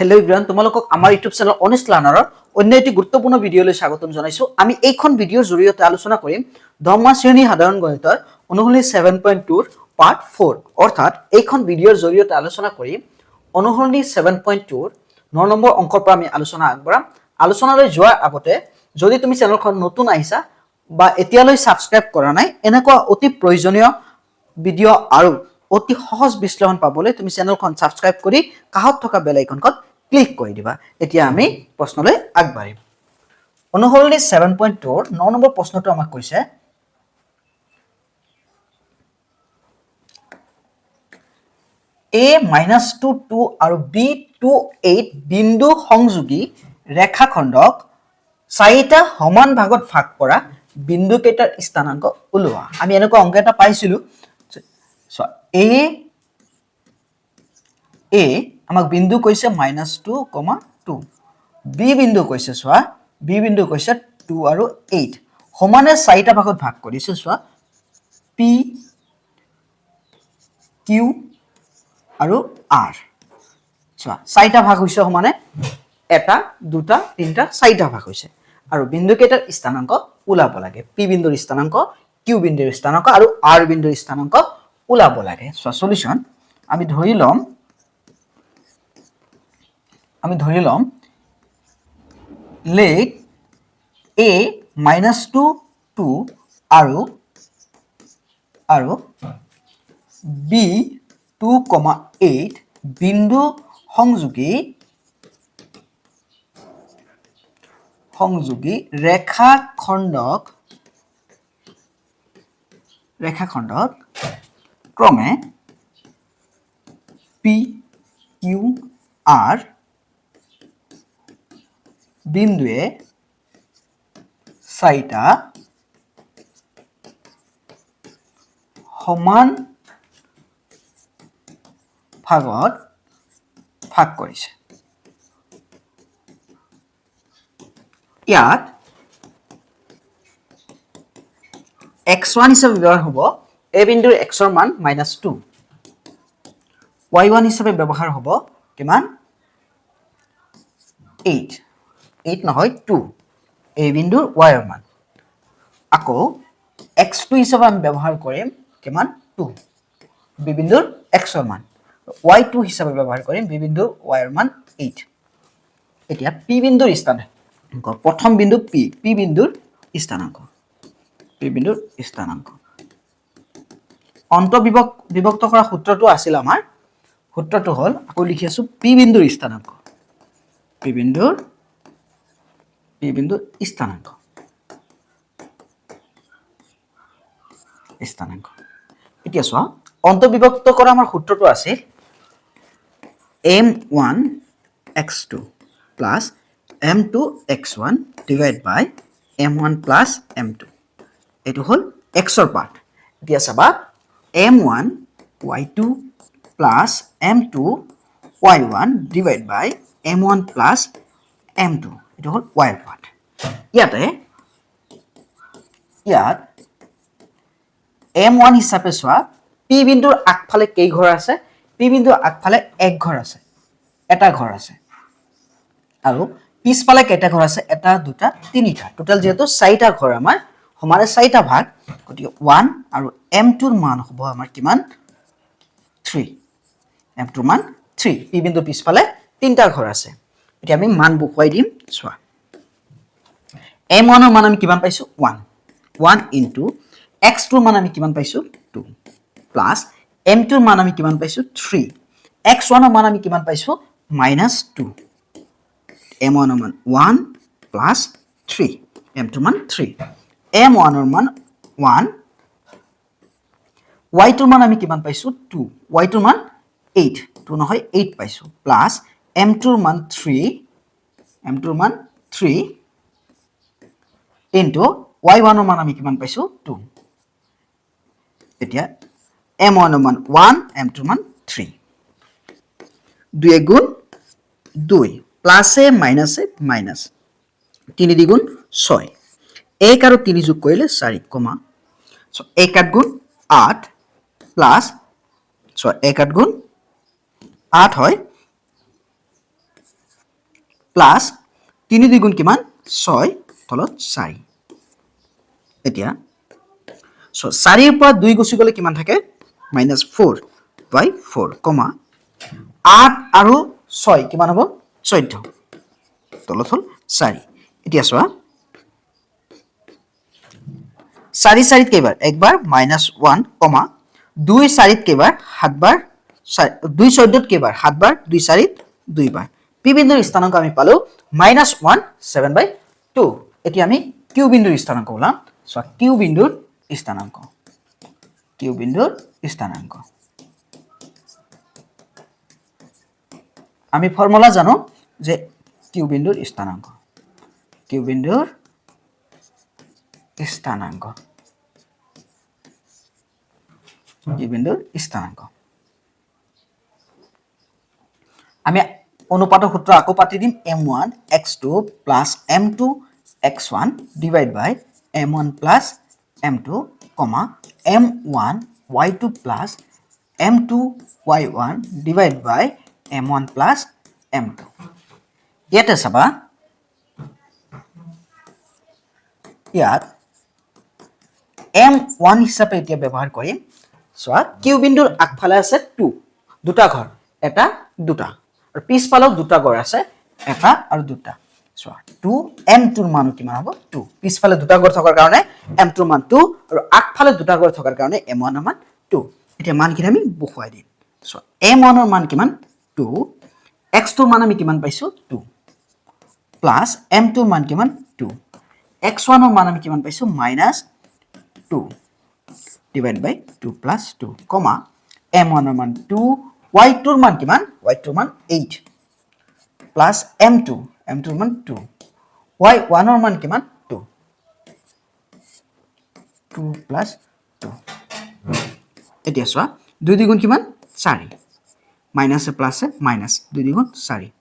Hello' everyone, তোমালোকক আমাৰ YouTube channel honest লাৰ্ণাৰৰ অন্য এটি গুৰুত্বপূৰ্ণ ভিডিঅ'লৈ স্বাগতম জনাইছো। আমি এইখন ভিডিঅ'ৰ জৰিয়তে আলোচনা কৰিম 10 শ্ৰেণী সাধাৰণ গণিতৰ অনুশীলনী 7.2 ৰ পাৰ্ট 4। অৰ্থাৎ এইখন ভিডিঅ'ৰ জৰিয়তে আলোচনা কৰিম অনুশীলনী 7.2 ৰ 9 নম্বৰ অংকৰ পৰা আমি আলোচনা আগবঢ়াম। আলোচনালৈ যোৱাৰ আগতে যদি তুমি চেনেলখন নতুন আহিছা বা এতিয়ালৈ সাবস্ক্ৰাইব কৰা নাই, এনেকুৱা অতি প্ৰয়োজনীয় ভিডিঅ' আৰু অতি সহজ বিশ্লেষণ পাবলৈ তুমি চেনেলখন সাবস্ক্ৰাইব কৰি কাষত থকা বেল আইকনখন ক্লিক কৰি দিবা। এতিয়া আমি প্ৰশ্নলৈ আগবাঢ়িম। অনুশীলনী 7.2 ৰ 9 নম্বৰ প্ৰশ্নটো আমাক কৈছে a-2 2 আৰু b2 8 বিন্দু সংযোগী ৰেখাখণ্ডক 4টা সমান ভাগত ভাগ কৰা বিন্দু কেইটাৰ স্থানাংক উলিওৱা। আমি এনেকুৱা অংক এটা পাইছিলো। a আমাক বিন্দু কৈছে -2, 2, b বিন্দু কৈছে চোৱা, b বিন্দু কৈছে 2 আৰু 8 সমানে 4টা ভাগত ভাগ কৰিছে। চোৱা p q আৰু r, চোৱা 4টা ভাগ হৈছে সমানে, 1 2 3 4টা ভাগ হৈছে আৰু বিন্দু কেইটাৰ স্থানাংক ওলাব লাগে। p বিন্দুৰ স্থানাংক, q বিন্দুৰ স্থানাংক আৰু r বিন্দুৰ স্থানাংক ওলাব লাগে। চোৱা সলিউশন আমি ধৰি লম let a -2 2 আৰু b 2, 8 বিন্দু সংযোগী ৰেখাখণ্ডক ক্ৰমে p q r বিন্দুৱে 4টা সমান ভাগত ভাগ কৰিছে। ইয়াত x1 হিচাপে ব্যৱহাৰ হ'ব a বিন্দুৰ x ৰ মান -2, y1 হিচাপে ব্যৱহাৰ হ'ব কিমান 8 নহয় 2 a বিন্দুৰ y ৰ মান। আকৌ x2 হিচাপে আমি ব্যৱহাৰ কৰিম কিমান 2 b বিন্দুৰ x ৰ মান, y2 হিচাপে ব্যৱহাৰ কৰিম b বিন্দুৰ y ৰ মান 8। এতিয়া p বিন্দুৰ স্থানাংক, প্ৰথম বিন্দু p বিন্দুৰ স্থানাংক, অন্তৰ্বিভক্ত কৰা সূত্ৰটো আছিল আমাৰ, সূত্ৰটো হ'ল আকৌ লিখি আছো p বিন্দুৰ স্থানাংক, এতিয়া চোৱা অন্তৰ্বিভক্ত কৰা আমাৰ সূত্ৰটো আছিল m1 x2 plus m2 x1 divided by m1 plus m2, এইটো হ'ল x ৰ পাৰ্ট। এতিয়া চাবা m1 y2 plus m2 y1 divided by m1 plus m2, এইটো হ'ল y ৰ পাৰ্ট। ইয়াত m1 হিচাপে চোৱা p বিন্দুৰ আগফালে কেই ঘৰ আছে, p বিন্দুৰ আগফালে এক ঘৰ আছে, এটা ঘৰ আছে, আৰু পিছফালে কেইটা ঘৰ আছে, 1 2 3টা, টোটাল যেহেতু 4টা ঘৰ আমাৰ সমানে 4টা ভাগ, গতিকে 1 আৰু m2 ৰ মান হ'ব আমাৰ কিমান 3, m2 ৰ মান 3, p বিন্দুৰ পিছফালে 3টা ঘৰ আছে। এতিয়া আমি মান বহুৱাই দিম। চোৱা m1 ৰ মান আমি কিমান পাইছো 1 into x2 ৰ মান আমি কিমান পাইছো 2 প্লাস m2 ৰ মান আমি কিমান পাইছো 3, x1 ৰ মান আমি কিমান পাইছো -2, m1 ৰ মান 1 plus 3, m2 ৰ মান 3, m1 ৰ মান 1, y2 ৰ মান আমি কিমান পাইছো 2, y2 ৰ মান 8, 2 নহয় 8 পাইছো, প্লাস m2 ৰ মান 3, into y1 ৰ মান আমি কিমান পাইছো 2। এতিয়া m1 ৰ মান 1, m2 ৰ মান 3, 2 গুণ 2 প্লাসে মাইনাসে মাইনাস, 3 দ্বিগুণ 6, 1 আৰু 3 যোগ কৰিলে 4, 1 8 গুণ 8 প্লাস 1 8 গুণ 8 হয় প্লাস 3 2 গুণ কিমান 6 তলত 4 এতিয়া সো 4 ৰ পৰা 2 গুছি গলে কিমান থাকে -4/4 কমা 8 আৰু 6 কিমান হ'ব 14 তলত হল 4 এতিয়া চোৱা 4 4 কেইবাৰ একবাৰ -1 কমা 2 4 কেইবাৰ 7 বাৰ 2 14 কেইবাৰ 7 বাৰ 2 4 2 বাৰ পি বিন্দুৰ স্থানাংক আমি পালো -1 7/2 এতিয়া আমি কিউ বিন্দুৰ স্থানাংক ওলাম সো কিউ বিন্দুৰ স্থানাংক আমি ফৰ্মুলা জানো যে কিউ বিন্দুৰ স্থানাংক আমি অনুপাতৰ সূত্ৰ আকৌ পাতি দিম m1 x2 plus m2 x1 divide by m1 plus m2 m1 y2 plus m2 y1 divide by m1 plus m2 ইয়াতে চাবা ইয়াত m1 হিচাপে এতিয়া ব্যৱহাৰ কৰিম চোৱা কিউ বিন্দুৰ আগফালে আছে 2 দুটা ঘৰ এটা দুটা আৰু পিছফালেও দুটা ঘৰ আছে এটা আৰু দুটা চোৱা 2 m2 ৰ মান কিমান হ'ব 2 পিছফালে দুটা ঘৰ থকাৰ কাৰণে m2 ৰ মান 2 আৰু আগফালে দুটা ঘৰ থকাৰ কাৰণে m1 ৰ মান 2 এতিয়া মানখিনি আমি বহুৱাই দিম চোৱা m1 ৰ মান কিমান 2 x2 ৰ মান আমি কিমান পাইছো 2 প্লাস m2 ৰ মান কিমান 2 x1 ৰ মান আমি কিমান পাইছো -2 ডিভাইড বাই 2 plus 2 কমা m1 ৰ মান 2 y2 ৰ মান কিমান y2 ৰ মান 8 প্লাস m2 ৰ মান 2 y1 ৰ মান কিমান 2 plus 2 এতিয়া চোৱা 2 দ্বিগুণ কিমান 4 মাইনাস এ প্লাস এ মাইনাস 2 দ্বিগুণ 4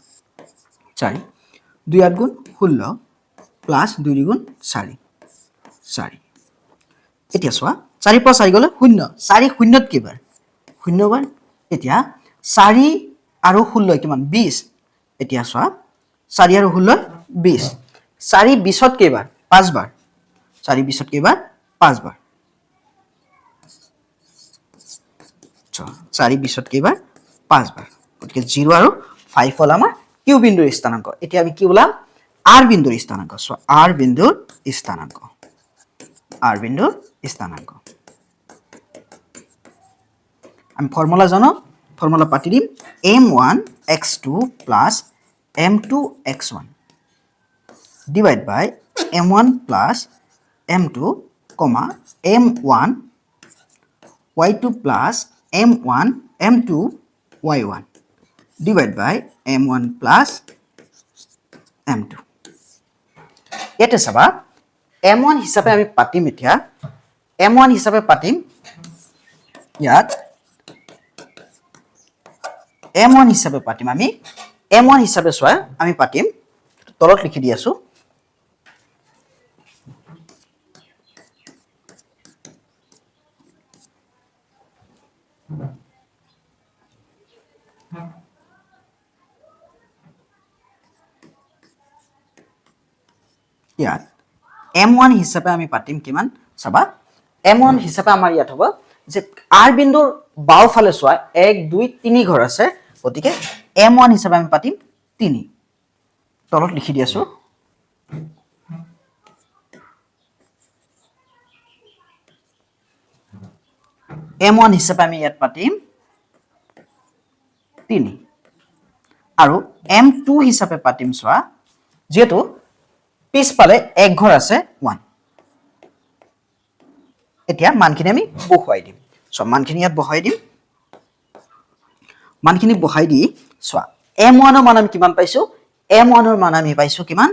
2 8 গুণ 16 প্লাস 2 দ্বিগুণ 4 এতিয়া চোৱা 4 পৰা 4 গলে 0 4 শূন্যত কেইবাৰ 0 বাৰ এতিয়া 4 আৰু 16 কিমান 20 এতিয়া চোৱা 4 আৰু 16 20 4 20ত কেইবাৰ 5 বাৰ 4 20ত কেইবাৰ 5 বাৰ 4 20ত কেইবাৰ 5 বাৰ গতিকে 0 আৰু 5 হল আমাৰ কিউ বিন্দুৰ স্থানাংক এতিয়া আমি কি ওলাম আৰ বিন্দুৰ স্থানাংক সো আৰ বিন্দুৰ স্থানাংক আমি ফৰ্মুলা জানো ফৰ্মুলা পাতি দিম m1 x2 plus m2 x1 divide by m1 plus m2 m1 y2 plus m1 m2 y1 divide by m1 plus m2 ইয়াতে চাবা m1 হিচাপে আমি পাতিম এতিয়া m1 হিচাপে পাতিম ইয়াত m1 হিচাপে পাতিম আমি m1 হিচাপে চোৱা আমি পাতিম তলত লিখি দি আছো ইয়াত m1 হিচাপে আমি পাতিম কিমান চাবা m1 হিচাপে আমাৰ ইয়াত হ'ব যে r বিন্দুৰ বাওফালে চোৱা 1 2 3 ঘৰ আছে গতিকে m1 হিচাপে আমি পাতিম 3 তলত লিখি দি আছো m1 হিচাপে আমি ইয়াত পাতিম 3 আৰু m2 হিচাপে পাতিম চোৱা যেটো পিছফালে এক ঘৰ আছে 1 এতিয়া মানখিনি আমি বহুৱাই দিম সো মানখিনি ইয়াত বহাই দিম মানখিনি বহাই দি চোৱা m1 ৰ মান আমি কিমান পাইছো m1 ৰ মান আমি পাইছো কিমান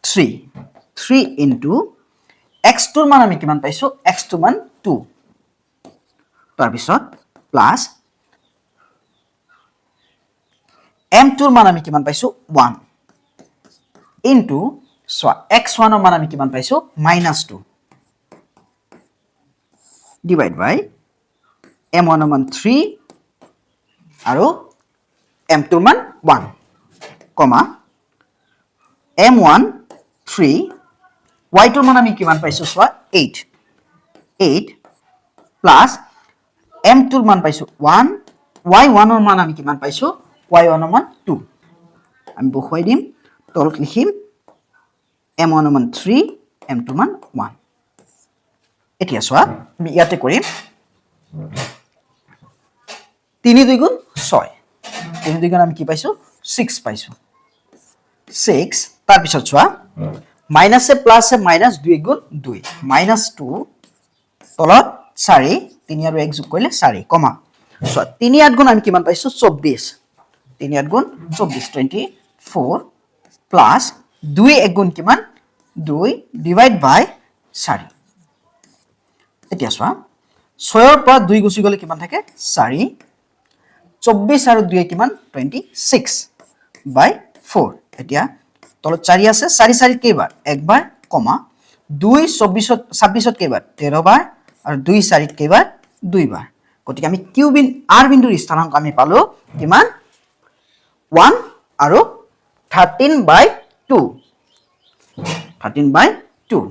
3 into x2 ৰ মান আমি কিমান পাইছো x2 মান 2 তাৰ পিছত প্লাস m2 ৰ মান আমি কিমান পাইছো 1 into so x1 ৰ মান আমি কিমান পাইছো -2 divide by m1 ৰ মান 3 আৰু m2 ৰ মান 1 কমা m1 3 y2 মান আমি কিমান পাইছো চোৱা 8 8 প্লাস m2 ৰ মান পাইছো 1 y1 ৰ মান আমি কিমান পাইছো y1 ৰ মান 2 আমি বহুৱাই দিম তলত লিখিম m1 ৰ মান 3 m2 ৰ মান 1 এতিয়া চোৱা আমি ইয়াতে কৰিম 3 2 গুণ 6 3 2 গুণ আমি কি পাইছো 6 পাইছো 6 তাৰ পিছত চোৱা মাইনাস এ প্লাস এ মাইনাস 2 গুণ 2 মাইনাস 2 তলত 4 3 আৰু 1 যোগ কৰিলে 4 কমা সো 3 8 গুণ আমি কিমান পাইছো 24 3 8 গুণ 24 24 প্লাস 2 1 গুণ কিমান 2 ডিভাইড বাই 4 এতিয়া চোৱা 6 ৰ পৰা 2 গুছি গলে কিমান থাকে 4 24 আৰু 2 কিমান 26 বাই 4 এতিয়া তলত 4 আছে 4 4 কেইবাৰ একবাৰ কমা 2 24 26 কেইবাৰ 13 বাৰ আৰু 2 4 কেইবাৰ 2 বাৰ গতিকে আমি কিউ বিন আৰ বিন্দুৰ স্থানাংক আমি পালো কিমান 1 আৰু 13 বাই 2 13 বাই 2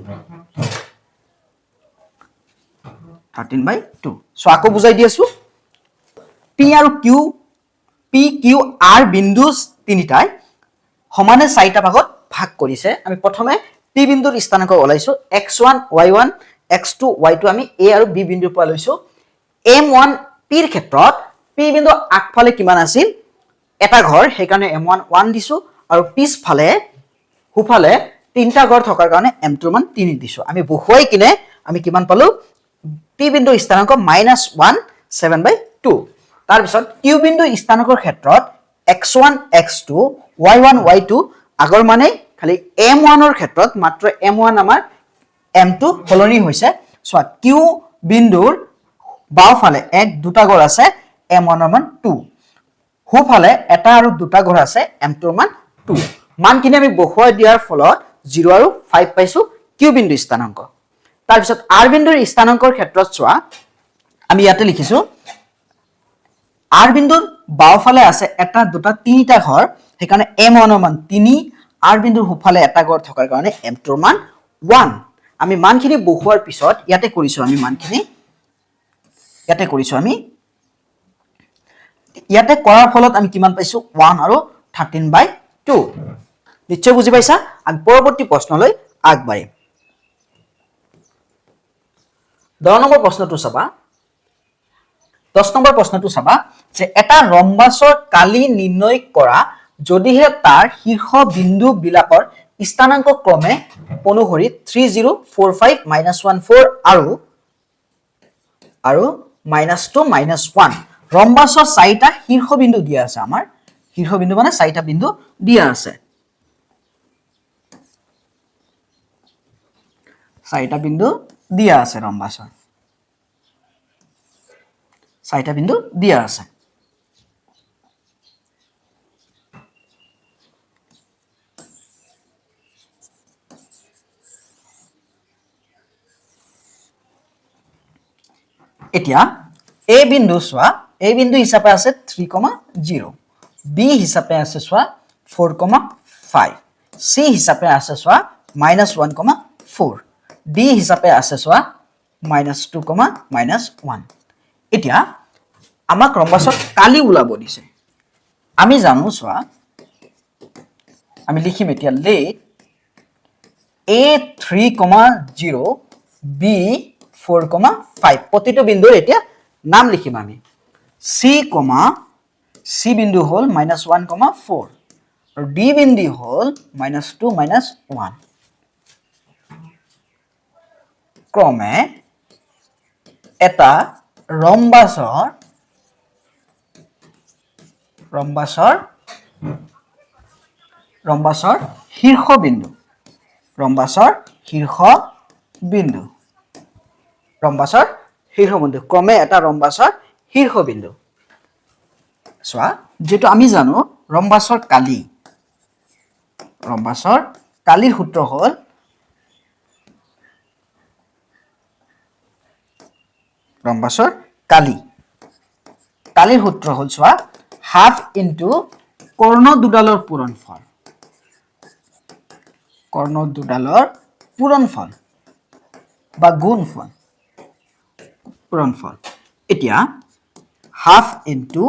13 বাই 2 সো আকৌ বুজাই দি আছো পি আৰু কিউ পি কিউ আৰ বিন্দু তিনিটাই সমানে চাৰিটা ভাগত ভাগ কৰিছে আমি প্ৰথমে পি বিন্দুৰ স্থানাংক ওলাইছো x1 y1 x2 y2 আমি a আৰু b বিন্দুৰ পৰা লৈছো m1 p ৰ ক্ষেত্ৰত p বিন্দু আগফালে কিমান আছিল এটা ঘৰ সেই কাৰণে m1 1 দিছো আৰু পিছফালে হুফালে তিনটা ঘৰ থকাৰ কাৰণে m2 মান 3 দিছো আমি বহুৱাই কিনে আমি কিমান পালো p বিন্দুৰ স্থানাংক -1 7/2 তাৰ পিছত q বিন্দুৰ স্থানাংকৰ ক্ষেত্ৰত x1 x2 y1 y2 আগৰ মানে খালি m1 ৰ ক্ষেত্ৰত মাত্ৰ m1 আমাৰ m2 হলনি হৈছে সো q বিন্দুৰ বাওফালে এক দুটা ঘৰ আছে m1 ৰ মান 2 হুফালে এটা আৰু দুটা ঘৰ আছে m2 ৰ মান 2 মানখিনি আমি বহুৱাই দিয়াৰ ফলত 0 আৰু 5 পাইছো q বিন্দুৰ স্থানাংক তাৰ পিছত r বিন্দুৰ স্থানাংকৰ ক্ষেত্ৰত চোৱা আমি ইয়াতে লিখিছো r বিন্দুৰ বাওফালে আছে এটা দুটা তিনিটা ঘৰ সেইকাৰণে m1 ৰ মান 3 r বিন্দুৰ হুফালে এটা ঘৰ থকাৰ কাৰণে m2 ৰ মান 1 আমি মানখিনি বহুৱাৰ পিছত ইয়াতে কৰিছো আমি মানখিনি ইয়াতে কৰিছো আমি ইয়াতে কৰাৰ ফলত আমি কিমান পাইছো 1 আৰু 13/2 নিশ্চয় বুজি পাইছা আমি পৰৱৰ্তী প্ৰশ্নলৈ আগবাঢ়িম 10 নম্বৰ প্ৰশ্নটো চাবা 10 নম্বৰ প্ৰশ্নটো চাবা যে এটা ৰম্বাসৰ কালি নিৰ্ণয় কৰা যদিহে তাৰ শীৰ্ষ বিন্দু বিলাকৰ স্থানাংক ক্ৰমে অনুসৰি 3045 -14 আৰু -2 -1 ৰম্বাসৰ চাৰিটা শীৰ্ষ বিন্দু দিয়া আছে আমাৰ শীৰ্ষ বিন্দু মানে চাৰিটা বিন্দু দিয়া আছে চাৰিটা বিন্দু দিয়া আছে ৰম্বাসৰ চাৰিটা বিন্দু দিয়া আছে এতিয়া a বিন্দু চোৱা a বিন্দু হিচাপে আছে 3,0 b হিচাপে আছে চোৱা 4,5 c হিচাপে আছে চোৱা -1,4 d হিচাপে আছে চোৱা -2, -1 এতিয়া আমাক ৰম্বাসৰ কালি উলাব দিছে আমি জানো চোৱা আমি লিখিম এতিয়া লেট a 3,0 b 4,5 প্ৰতিটো বিন্দুৰ এতিয়া নাম লিখিম আমি c বিন্দু হল -1,4 আৰু d বিন্দু হল -2, -1 ক্ৰমে এটা ৰম্বাসৰ শীৰ্ষ বিন্দু ক্ৰমে এটা ৰম্বাসৰ শীৰ্ষ বিন্দু চোৱা যেটো আমি জানো ৰম্বাসৰ কালিৰ সূত্ৰ হল কালিৰ সূত্ৰ হল চোৱা হাফ ইনটু কৰ্ণ দুডালৰ পূৰণফল কৰ্ণ দুডালৰ পূৰণফল বা গুণফল পূৰণফল এতিয়া হাফ ইনটু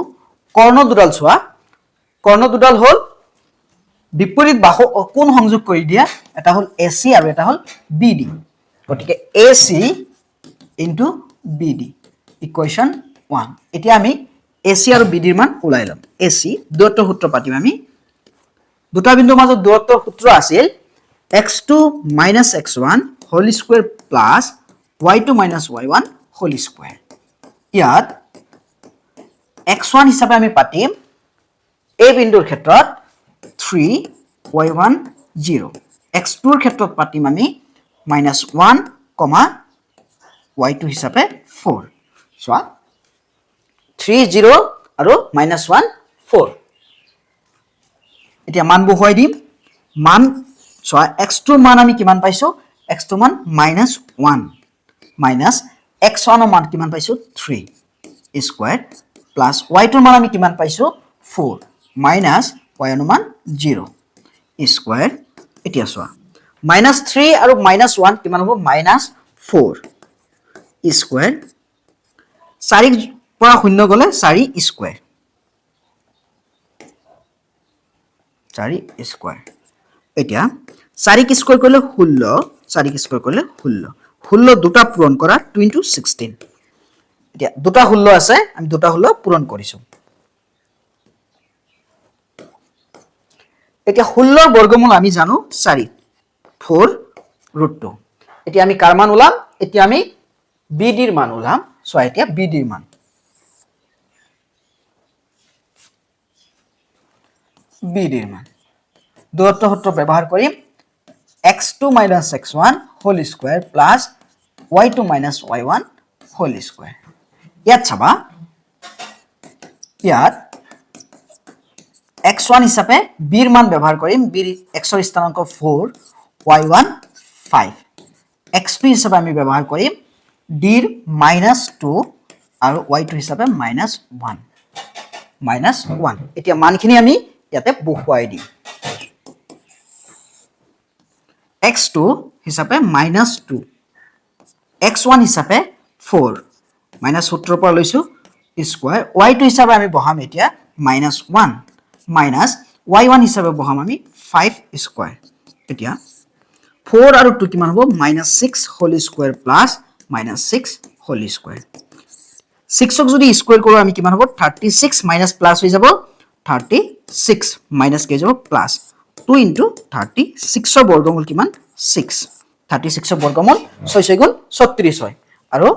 কৰ্ণ দুডাল চোৱা কৰ্ণ দুডাল হল বিপৰীত বাহু কোণ সংযোগ কৰি দিয়া এটা হল AC আৰু এটা হল BD গতিকে AC ইনটু BD ইকুৱেশ্যন 1 এতিয়া আমি AC আৰু BD ৰ মান উলাই লম AC দূৰত্বৰ সূত্ৰ পাতিম আমি দুটা বিন্দুৰ মাজত দূৰত্বৰ সূত্ৰ আছিল x2 - x1 whole square plus y2 - y1 whole square ইয়াত x1 হিচাপে আমি পাতিম a বিন্দুৰ ক্ষেত্ৰত 3 y1 0 x2 ৰ ক্ষেত্ৰত পাতিম আমি -1, y2 হিচাপে 4 চোৱা 3 0 আৰু -1 4 এতিয়া মান বহুৱাই দিম মান চোৱা x2 ৰ মান আমি কিমান পাইছো x2 মান -1 মাইনাস x1 ৰ মান কিমান পাইছো 3 স্কয়াৰ প্লাস y2 ৰ মান আমি কিমান পাইছো 4 মাইনাস y1 ৰ মান 0 স্কয়াৰ এতিয়া চোৱা -3 আৰু -1 কিমান হ'ব -4 স্কয়াৰ 4 পৰা 0 গলে 4 স্কয়াৰ 4 স্কয়াৰ এতিয়া 4 কি স্কয়াৰ কৰিলে 16 4 কি স্কয়াৰ কৰিলে 16 দুটা পূৰণ কৰা 2 * 16 এতিয়া দুটা 16 আছে আমি দুটা 16 পূৰণ কৰিছো এতিয়া 16 ৰ বৰ্গমূল আমি জানো 4 4√2 এতিয়া আমি কাৰ মান উলাম এতিয়া আমি BD ৰ মান উলাম সো এতিয়া BD ৰ মান BD ৰ মান দূৰত্ব সূত্ৰ ব্যৱহাৰ কৰিম x2 - x1 whole square plus y2 - y1 whole square ইয়াত চাবা ইয়াত x1 হিচাপে b ৰ মান ব্যৱহাৰ কৰিম b x ৰ স্থানাংক 4 y1 5 x2 হিচাপে আমি ব্যৱহাৰ কৰিম d ৰ -2 আৰু y2 হিচাপে -1 এতিয়া মানখিনি আমি ইয়াতে বহুৱাই দিম x2 হিচাপে -2 x1 হিচাপে 4 -সূত্ৰৰ পৰা লৈছো স্কয়াৰ y2 হিচাপে আমি বহাম এতিয়া -1 মাইনাস y1 হিচাপে বহাম আমি 5 স্কয়াৰ এতিয়া 4 আৰু 2 কিমান হ'ব -6 whole square plus -6 whole square 6 ক যদি স্কয়াৰ কৰো আমি কিমান হ'ব 36 মাইনাস প্লাস হৈ যাব 36 মাইনাস কে যাব প্লাস 2 * 36 ৰ বৰ্গমূল কিমান 6 36 ৰ বৰ্গমূল 6 6 গুণ 36 হয় আৰু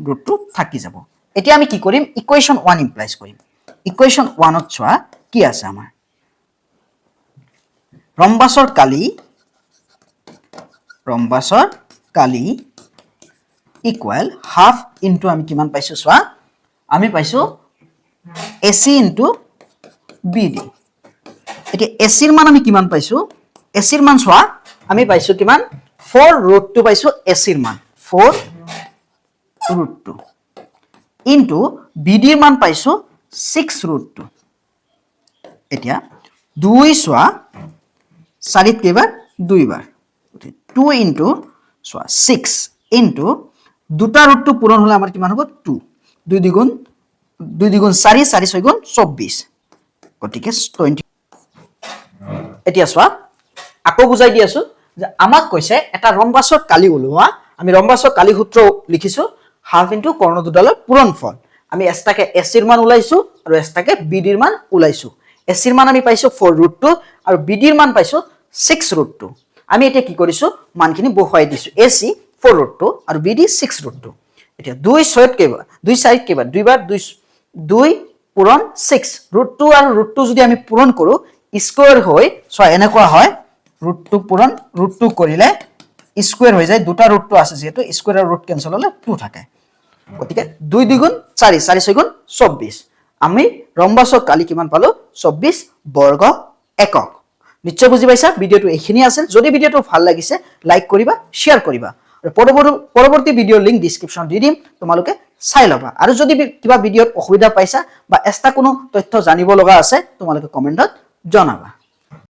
√2 থাকি যাব এতিয়া আমি কি কৰিম ইকুৱেশ্যন 1 ইমপ্লাইজ কৰিম ইকুৱেশ্যন 1 ত চোৱা কি আছে আমাৰ ৰম্বাসৰ কালি ইকুৱেল হাফ ইনটু আমি কিমান পাইছো চোৱা আমি পাইছো AC ইনটু BD এতিয়া AC ৰ মান আমি কিমান পাইছো AC ৰ মান চোৱা আমি পাইছো কিমান 4√2 পাইছো AC ৰ মান 4√2 ইনটু BD ৰ মান পাইছো 6√2 এতিয়া 2 চোৱা 4 ত কেইবাৰ 2 বাৰ 2 ইনটু চোৱা 6 ইনটু দুটা √2 পূৰণ হলে আমাৰ কিমান হ'ব 2 2 দ্বিগুণ 4 4 6 গুণ 24 গতিকে 20 এতিয়া চোৱা আকৌ বুজাই দি আছো যে আমাক কৈছে এটা ৰম্বাসৰ কালি উলোৱা আমি ৰম্বাসৰ কালি সূত্ৰ লিখিছো হাফ ইনটু কৰ্ণ দুডালৰ পূৰণফল আমি এটাকে AC ৰ মান উলাইছো আৰু এটাকে BD ৰ মান উলাইছো AC ৰ মান আমি পাইছো 4√2 আৰু BD ৰ মান পাইছো 6√2 আমি এতিয়া কি কৰিছো মানখিনি বহুৱাই দিছো AC 4√2 আৰু BD 6√2 এতিয়া 2 6 ত কেইবাৰ 2 4 ত কেইবাৰ 2 বাৰ 2 পূৰণ 6√2 আৰু √2 যদি আমি পূৰণ কৰো স্কয়াৰ হৈ সো এনেকুৱা হয় √2 পূৰণ √2 কৰিলে স্কয়াৰ হৈ যায় দুটা √2 আছে যেটো স্কয়াৰ আৰু ৰুট কেনসেল হলে 2 থাকে গতিকে 2 দ্বিগুণ 4 4 6 গুণ 24 আমি ৰম্বাসৰ কালি কিমান পালো 24 বৰ্গ একক নিশ্চয় বুজি পাইছা ভিডিওটো এইখিনি আছিল যদি ভিডিওটো ভাল লাগিছে লাইক কৰিবা শেয়াৰ কৰিবা আৰু পৰৱৰ্তী ভিডিওৰ লিংক ডেসক্ৰিপচনত দি দিম তোমালোকে চাই লবা আৰু যদি কিবা ভিডিওত অসুবিধা পাইছা বা এক্সট্ৰা কোনো তথ্য জানিব লগা আছে তোমালোকে কমেন্টত জনাবা